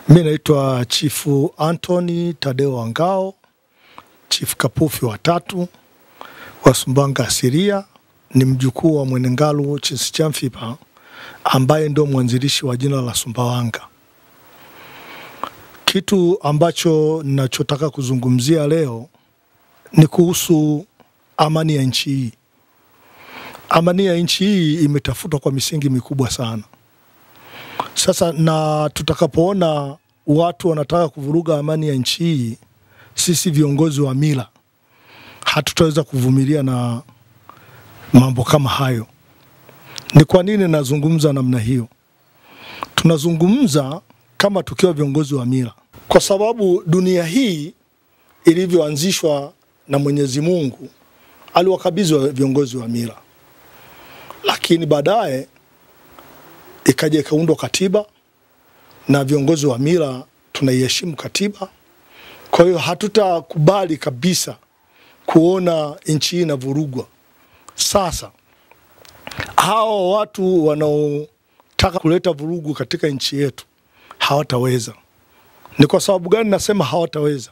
Mimi naitwa Chifu Anthony Tadeo Angao, Chief Kapufi wa 3 wa Sumbawanga Asiria, ni mjukuu wa Mwenengalu Chinsicyamfipa ambaye ndio mwanzilishi wa jina la Sumbawanga. Kitu ambacho ninachotaka kuzungumzia leo ni kuhusu amani ya nchi hii. Amani ya nchi hii imetafutwa kwa misingi mikubwa sana. Sasa na tutakapoona watu wanataka kuvuruga amani ya nchi hii, sisi viongozi wa mila hatutaweza kuvumilia na mambo kama hayo. Ni kwa nini nazungumza namna hiyo? Tunazungumza kama tukiwa viongozi wa mila, kwa sababu dunia hii ilivyoanzishwa na Mwenyezi Mungu aliwakabidhi viongozi wa mila, lakini baadaye ikaja ikaundwa katiba na viongozi wa mila tunaiheshimu katiba. Kwa hiyo hatutakubali kabisa kuona nchi hii inavurugwa. Sasa hao watu wanaotaka kuleta vurugu katika nchi yetu hawataweza. Ni kwa sababu gani nasema hawataweza?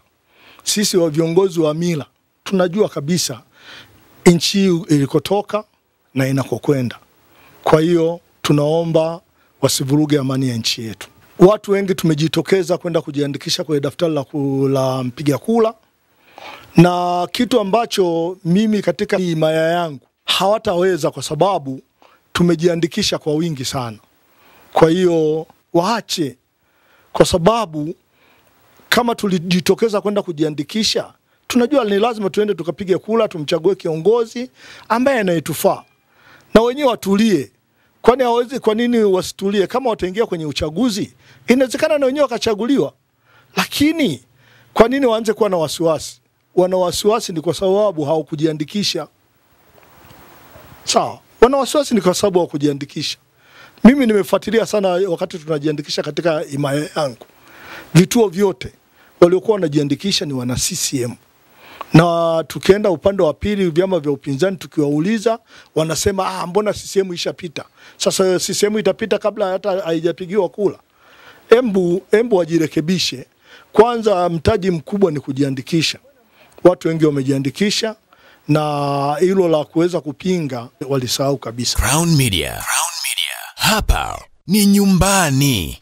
Sisi wa viongozi wa mila tunajua kabisa nchi hii ilikotoka na inakokwenda. Kwa hiyo tunaomba wasivuruge amani ya nchi yetu. Watu wengi tumejitokeza kwenda kujiandikisha kwenye daftari la mpiga kura, na kitu ambacho mimi katika himaya yangu hawataweza, kwa sababu tumejiandikisha kwa wingi sana. Kwa hiyo waache, kwa sababu kama tulijitokeza kwenda kujiandikisha, tunajua ni lazima tuende tukapige kura, tumchague kiongozi ambaye anayetufaa, na wenyewe watulie. Kwani hawezi? Kwa nini wasitulie? Kama wataingia kwenye uchaguzi, inawezekana na wenyewe wakachaguliwa. Lakini kwa nini waanze kuwa na wasiwasi? Wana wasiwasi ni kwa sababu hawakujiandikisha. Sawa, wana wasiwasi ni kwa sababu hawakujiandikisha. Mimi nimefuatilia sana wakati tunajiandikisha katika himaya yangu. Vituo vyote waliokuwa wanajiandikisha ni wana CCM. Na tukienda upande wa pili, vyama vya upinzani tukiwauliza, wanasema mbona CCM ishapita? Sasa CCM itapita kabla hata haijapigiwa kura. Embu wajirekebishe. Kwanza mtaji mkubwa ni kujiandikisha. Watu wengi wamejiandikisha, na hilo la kuweza kupinga walisahau kabisa. Crown Media. Hapa ni nyumbani.